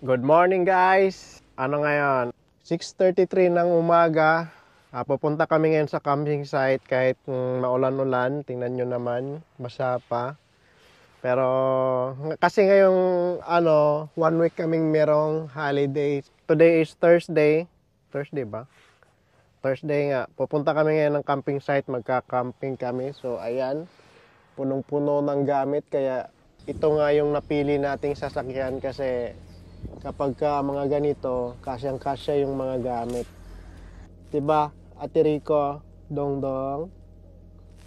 Good morning guys! Ano ngayon? 6:33 ng umaga. Pupunta kami ngayon sa camping site kahit maulan-ulan. Tingnan nyo naman, basa pa. Pero kasi ngayong 1 week kaming merong holiday. Today is Thursday. Thursday ba? Thursday nga. Pupunta kami ngayon ng camping site. Magka-camping kami. So ayan, punong-puno ng gamit. Kaya ito nga yung napili nating sasakyan kasi kapag mga ganito, kasyang-kasya yung mga gamit. Diba, Ate Rico, Dongdong?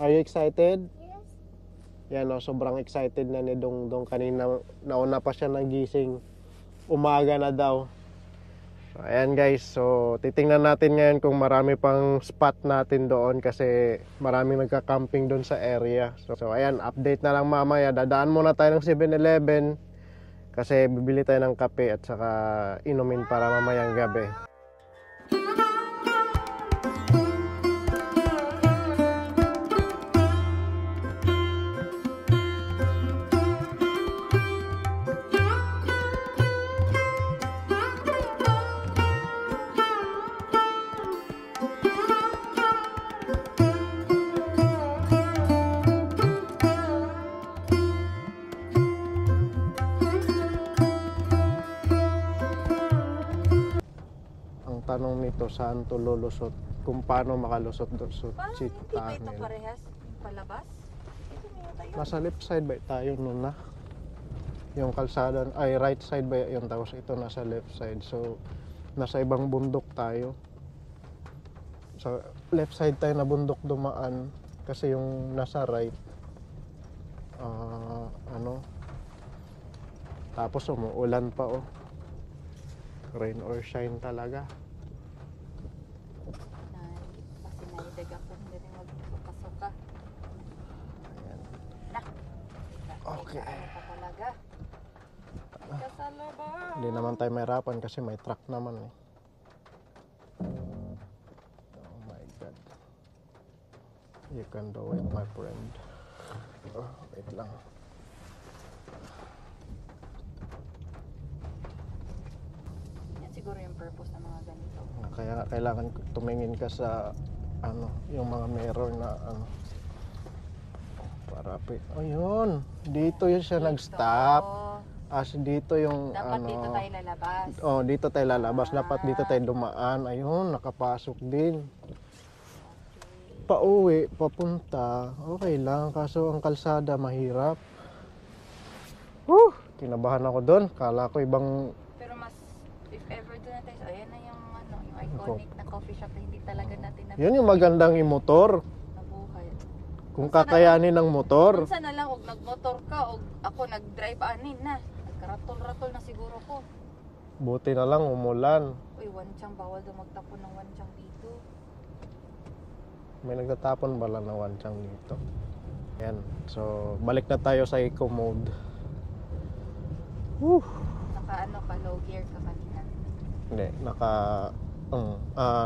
Are you excited? Yes. Yan o, sobrang excited na ni Dongdong. Kanina, nauna pa siya nagising. Umaga na daw. So, ayan guys, so titingnan natin ngayon kung marami pang spot natin doon kasi maraming nagka-camping doon sa area. So ayan, update na lang mamaya. Dadaan muna tayo ng 7-Eleven. Kasi bibili tayo ng kape at saka inumin para mamayang gabi. Tanong nito, saan to lulusot? Kung paano makalusot doon sa Parang cheat hindi ba ito tunnel. parehas yung palabas? Ito na yata yun. Nasa left side ba tayo nun na? Yung kalsada, ay right side ba yun? Tapos ito nasa left side. So, nasa ibang bundok tayo. So, left side tayo na bundok dumaan. Kasi yung nasa right, tapos umuulan pa oh. Rain or shine talaga. Pasinaidag ako, hindi rin magpapasuka. Ayan. Okay. Ano pa talaga? Kasalaba. Hindi naman tayo mahirapan kasi may truck naman eh. Oh my God. You can do it, my friend. Oh, wait lang. Yan siguro yung purpose ng mga ganito. Kaya kailangan tumingin ka sa yung mga mirror na para ayun, dito yun siya nag-stop. As dito yung dapat dito tayo lalabas. Oh, dito tayo lalabas. Dapat dito tayo dumaan. Ayun, nakapasok din. Pauwi, papunta, okay lang. Kaso ang kalsada mahirap. Kinabahan ako doon. Kala ko ibang... Pero mas, if ever doon na tayo, so ayan na yung, yung iconic na coffee shop na hindi talaga natin Yun yung magandang imotor. nabuhay. Kung kakayanin ng motor. Minsan na lang, huwag nagmotor ka, o ako nag-drive anin na. Nagkaratol-ratol na siguro ko. Buti na lang umulan. Uy, wanchang, bawal daw magtapon ng wanchang dito. May nagtatapon bala ng wanchang dito. Yan. So, balik na tayo sa eco mode. Naka low gear ka kanina. Hindi,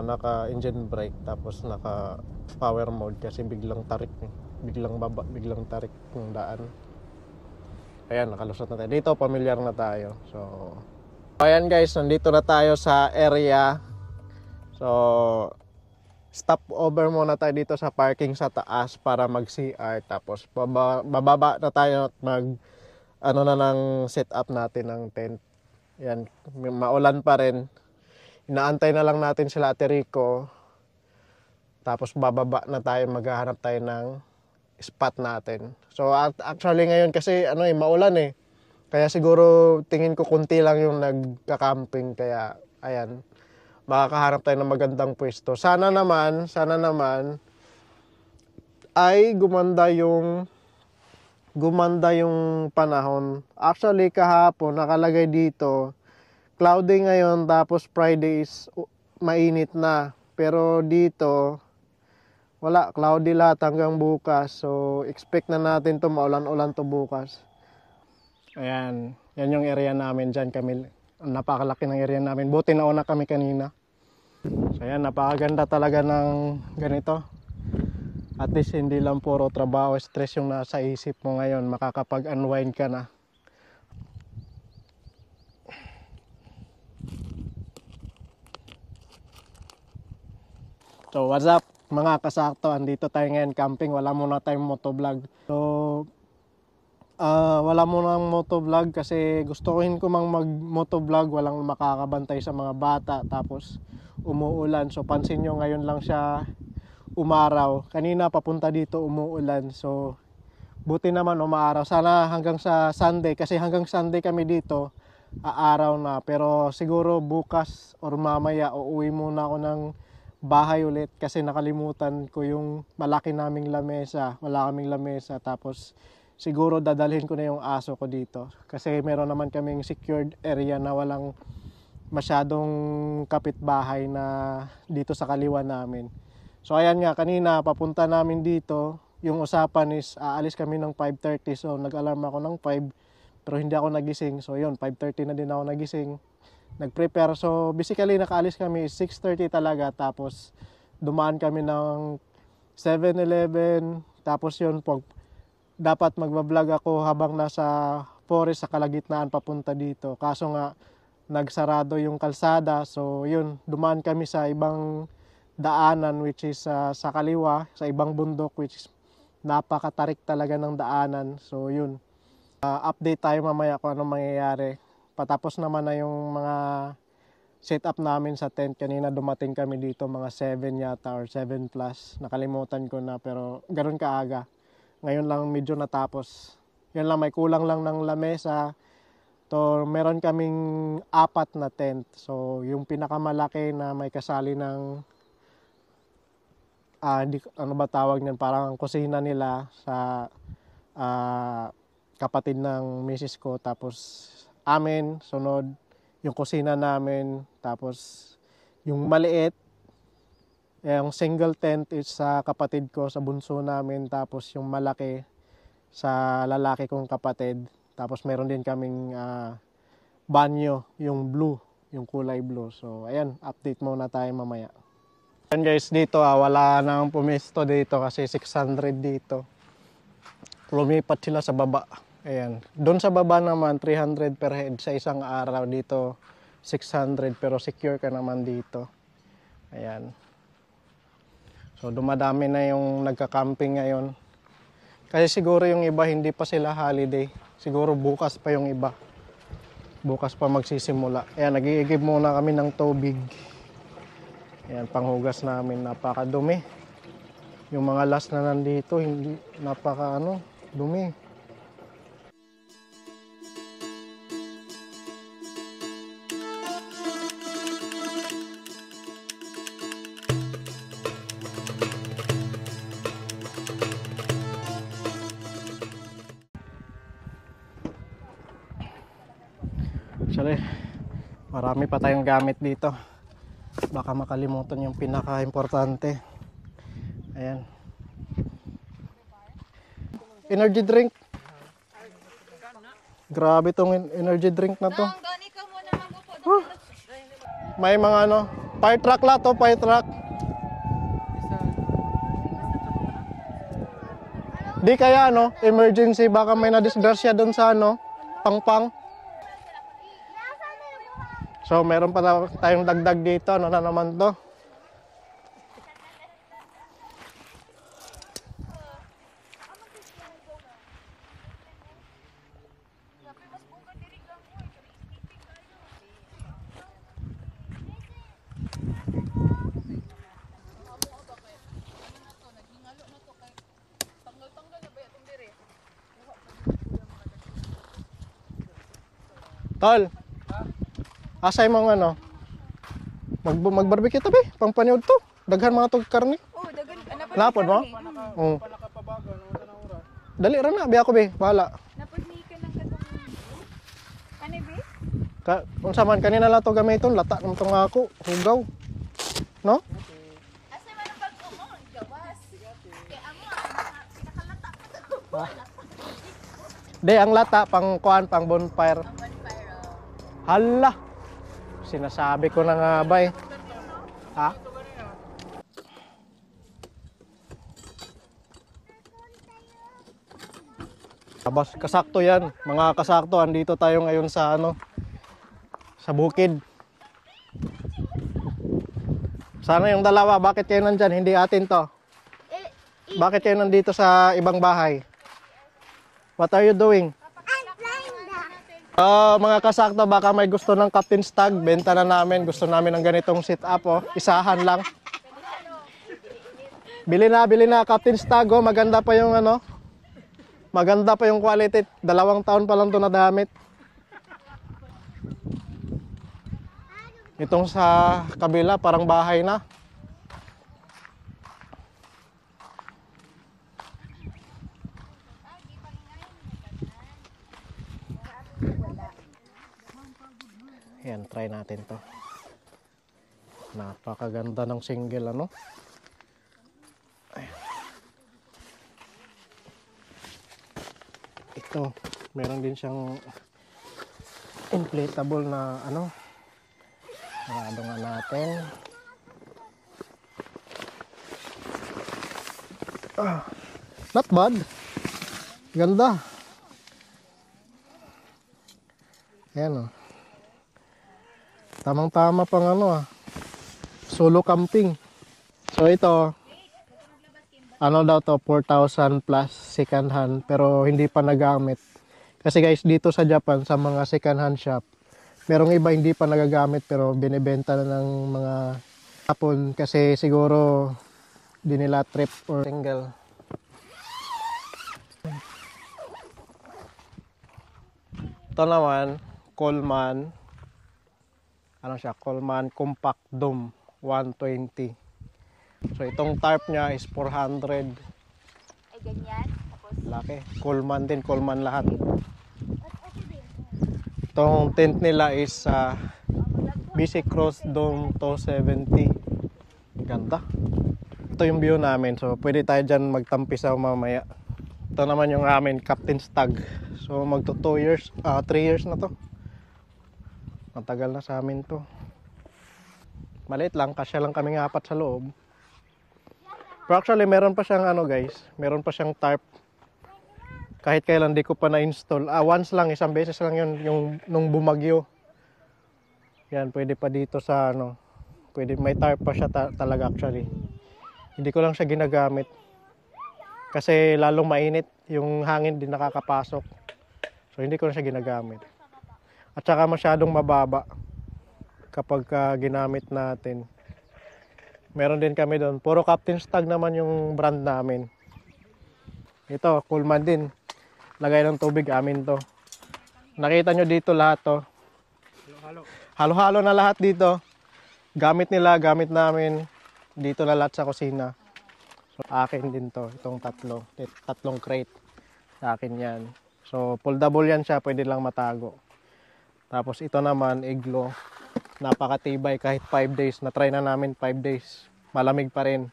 naka engine brake tapos naka power mode kasi biglang tarik eh. Biglang baba, biglang tarik yung daan. Ayan, nakalusot na tayo. Dito, familiar na tayo. So, ayan guys, nandito na tayo sa area. So, stop over muna tayo dito sa parking sa taas para mag-CR. Tapos, bababa na tayo at ng setup natin ng tent. Yan, maulan pa rin. Inaantay na lang natin sila Ate Rico. Tapos bababa na tayo, maghahanap tayo ng spot natin. So actually ngayon kasi maulan eh. Kaya siguro tingin ko kunti lang yung nagka-camping. Kaya ayan, makakahanap tayo ng magandang pwesto. Sana naman ay gumanda yung panahon. Actually kahapon nakalagay dito cloudy ngayon tapos Friday is mainit na. Pero dito wala, cloudy lahat hanggang bukas. So expect na natin to maulan-ulan to bukas. Ayan, yan yung area namin dyan kami. Napakalaki ng area namin. Buti nauna kami kanina. So ayan, napakaganda talaga ng ganito. At least hindi lang puro trabaho, stress yung nasa isip mo ngayon. Makakapag-unwind ka na. So what's up mga kasakto, andito tayo ngayon camping, wala muna tayong motovlog. So wala muna ng motovlog kasi gustuhin ko mang mag motovlog, walang makakabantay sa mga bata tapos umuulan. So pansin nyo ngayon lang siya umaraw, kanina papunta dito umuulan. So buti naman umaaraw, sana hanggang sa Sunday kasi hanggang Sunday kami dito aaraw na, pero siguro bukas or mamaya uuwi muna ako ng bahay ulit kasi nakalimutan ko yung malaki naming lamesa, wala kaming lamesa. Tapos siguro dadalhin ko na yung aso ko dito kasi meron naman kaming secured area na walang masyadong kapitbahay na dito sa kaliwa namin. So ayan nga, kanina papunta namin dito, yung usapan is aalis kami ng 5:30, so nag-alarm ako ng 5 pero hindi ako nagising. So yun, 5:30 na din ako nagising, nag-prepare. So basically nakaalis kami 6:30 talaga, tapos dumaan kami ng 7-Eleven. Tapos yun, dapat magbablog ako habang nasa forest sa kalagitnaan papunta dito, kaso nga nagsarado yung kalsada. So yun, dumaan kami sa ibang daanan which is sa kaliwa, sa ibang bundok which is napakatarik talaga ng daanan. So yun, update tayo mamaya kung anong mangyayari. Patapos naman na yung mga setup namin sa tent. Kanina dumating kami dito mga 7 yata or 7 plus. Nakalimutan ko na, pero ganoon kaaga. Ngayon lang medyo natapos. Yan lang, may kulang lang ng lamesa. To, meron kaming 4 na tent. So yung pinakamalaki na may kasali ng ano ba tawag niyan, parang kusina nila sa kapatid ng misis ko. Tapos amin, sunod yung kusina namin. Tapos yung maliit, yung single tent is sa kapatid ko, sa bunso namin. Tapos yung malaki sa lalaki kong kapatid. Tapos meron din kaming banyo, yung blue, yung kulay blue. So ayan, update muna tayo mamaya. Ayan guys, dito wala nang pumesto dito kasi 600 dito. Lumipat sila sa baba. Ayan. Doon sa baba naman 300 per head sa isang araw, dito 600, pero secure ka naman dito. Ayan. So dumadami na yung nagka-camping ngayon. Kasi siguro yung iba hindi pa sila holiday. Siguro bukas pa yung iba. Bukas pa magsisimula. Ayan, nag-iigib muna kami ng tubig. Ayan, panghugas namin, napakadumi. Yung mga last na nandito, hindi, dumi. Actually, marami pa tayong gamit dito. Baka makalimutan yung pinaka-importante. Ayan. Energy drink. Grabe tong energy drink na to. May mga fire truck la to, fire truck. Di kaya emergency, baka may nadisgrasya doon sa pangpang. So meron pa tayong dagdag dito, ano na naman to. Tol, asay mo mag-barbecue tabi, pang paniod to. Daghan mga tog karne. Oh, dagan. Napod mo? Oo. Dali ra na, biya ko be, bahala. Napod ni ka lang katong ano be? Unsa man kanina lang to gamiton, lata nang tong ako, hugaw. No? Asa man ang pag-umon, gawas. Kaya amo pinakalata pa to. De, ang lata pang kuan, pang bonfire. Hala. Sinasabi ko na nga ba eh. Ha? Abas, kasakto yan. Mga kasakto, andito tayo ngayon sa sa bukid. Sana yung dalawa, bakit kayo nandyan? Hindi atin to. Bakit kayo nandito sa ibang bahay? What are you doing? Mga kasakto, baka may gusto ng Captain's Tag. Benta na namin. Gusto namin ng ganitong sit-up. Oh. Isahan lang. Bili na Captain's Tag. Oh. Maganda pa yung ano. Maganda pa yung quality. 2 taon pa lang ito nadamit. Itong sa kabila, parang bahay na. Yan, try natin to. Napakaganda ng single, ano? Ayan. Ito, meron din siyang inflatable na, ano? Sarado nga natin. Not bad. Ganda. Ayan, oh. Tamang-tama pang ano, solo camping. So ito, ano daw to, 4,000 plus second hand, pero hindi pa nagamit. Kasi guys, dito sa Japan, sa mga second hand shop, merong iba hindi pa nagagamit pero binibenta na ng mga Hapon kasi siguro di nila trip or single. Ito naman, Coleman. Ano siya? Coleman Compact Dome 120. So itong tarp niya is 400. Ay, ganyan. Tapos, Laki. Coleman din, Coleman lahat. Itong tent nila is BC Cross Dome 270. Ganda. Ito yung view namin. So pwede tayo dyan magtampisaw mamaya. Ito naman yung amin, Captain's Tag. So magto 2 years, 3 years na to. Matagal na sa amin to. Maliit lang, kasya lang kaming 4 sa loob. Pero actually, meron pa siyang ano guys, meron pa siyang tarp. Kahit kailan di ko pa na-install. Once lang, isang beses lang yun, yung nung bumagyo. Yan, pwede pa dito sa ano, pwede, may tarp pa siya talaga actually. Hindi ko lang siya ginagamit. Kasi lalong mainit, yung hangin din nakakapasok. So hindi ko na siya ginagamit. At saka masyadong mababa kapag ginamit natin. Meron din kami doon. Puro Captain's Tag naman yung brand namin. Ito, Coleman din. Lagay ng tubig, amin to. Nakita nyo dito lahat to. Halo-halo na lahat dito. Gamit nila, gamit namin. Dito na lahat sa kusina. So, akin din to. Itong tatlong crate. Sa akin yan. So, foldable yan siya. Pwede lang matago. Tapos ito naman, iglo. Napakatibay kahit 5 days. Na-try na namin 5 days. Malamig pa rin.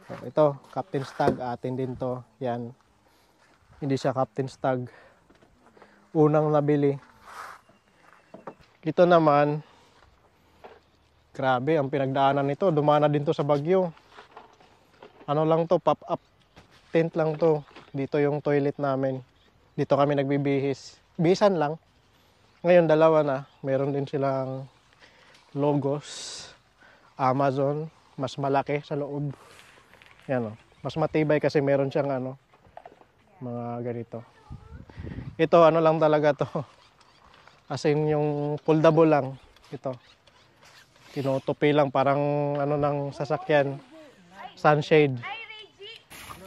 So, ito, Captain's Tag. Atin din to. Yan. Hindi siya Captain's Tag. Unang nabili. Ito naman, grabe, ang pinagdaanan nito. Dumana din to sa Bagyo. Ano lang to, pop-up tent lang to. Dito yung toilet namin. Dito kami nagbibihis. Bihisan lang. Ngayon, dalawa na. Meron din silang logos. Amazon. Mas malaki sa loob. Yan o. Mas matibay kasi meron siyang ano, mga ganito. Ito, ano lang talaga to. As in, yung foldable lang. Ito. Tinutupi lang. Parang ano ng sasakyan. Sunshade.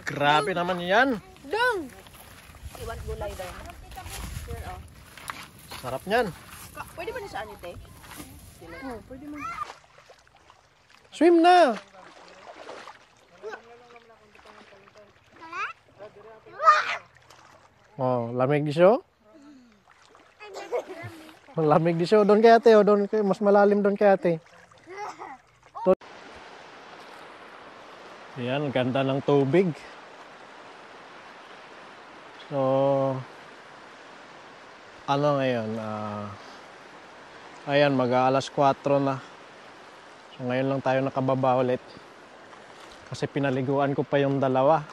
Grabe naman yan. Dong! Iwan gulay daw. Sure, oh. Sarap niyan. Pwede ba na sa anite? Oo, pwede mo. Swim na! Oh, lamig di siya? Lamig di siya. Doon kay ate. Oh. Doon kay, mas malalim doon kay ate. Ayan, ganda ng tubig. So, ano ngayon? Ayan, mag-aalas 4 na. So, ngayon lang tayo nakababa ulit. Kasi pinaliguan ko pa yung dalawa.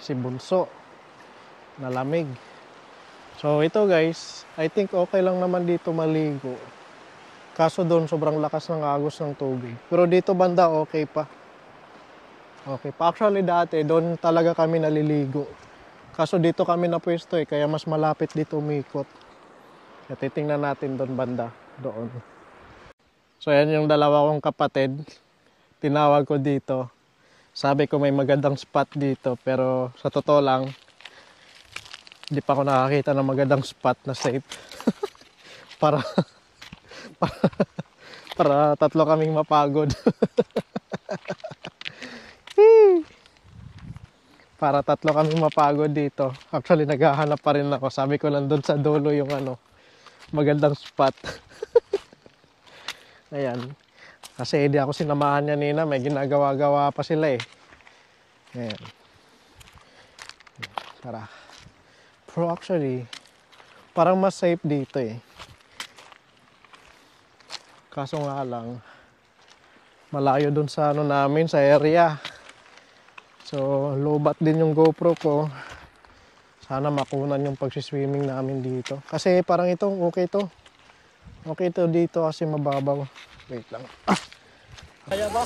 Si Bunso. Nalamig. So, ito guys, I think okay lang naman dito maligo. Kaso doon sobrang lakas ng agos ng tubig. Pero dito banda okay pa. Okay pa. Actually dati doon talaga kami naliligo. Kaso dito kami napwesto kaya mas malapit dito umikot. Kaya titingnan natin doon banda. Doon. So yan yung dalawa kong kapatid. Tinawag ko dito. Sabi ko may magandang spot dito. Pero sa totoo lang, hindi pa ako nakakita ng magandang spot na safe. para, para tatlo kaming mapagod. Para tatlo kaming mapagod dito. Actually, naghahanap pa rin ako. Sabi ko nandun sa dulo yung magandang spot. Ayan. Kasi hindi ako sinamahan niya nina. May ginagawa-gawa pa sila eh. Ayan. Tara. Pero actually, parang mas safe dito eh. Kaso nga lang, malayo dun sa namin, sa area. So, lobat din yung GoPro ko. Sana makunan yung pagsiswimming namin dito. Kasi parang ito, okay to. Okay to dito kasi mababaw. Wait lang. Kaya ba?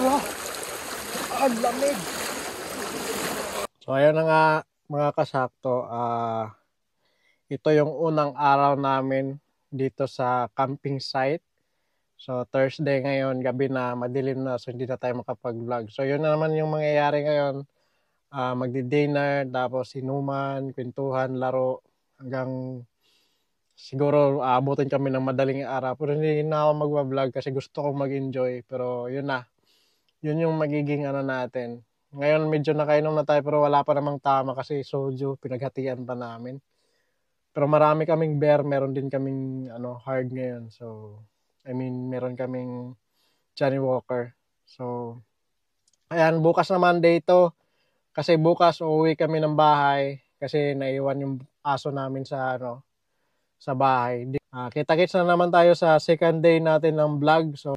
Wow! Ang lamig! So ayan na nga mga kasakto. Ito yung unang araw namin dito sa camping site. So Thursday ngayon, gabi na, madilim na, so hindi na tayo makapag-vlog. So yun na naman yung mangyayari ngayon. Magdi-dinner, tapos inuman, kwentuhan, laro, hanggang siguro aabutin kami ng madaling araw. Pero hindi na ako mag-vlog kasi gusto kong mag-enjoy. Pero yun na, yun yung magiging natin. Ngayon medyo nakainom na tayo pero wala pa namang tama kasi soju, pinaghatian pa namin. Pero marami kaming beer, meron din kaming hard ngayon. So, I mean, meron kaming Johnny Walker. So, ayan, bukas na Monday to. Kasi bukas uuwi kami ng bahay kasi naiwan yung aso namin sa sa bahay. Kita-kits na naman tayo sa second day natin ng vlog. So,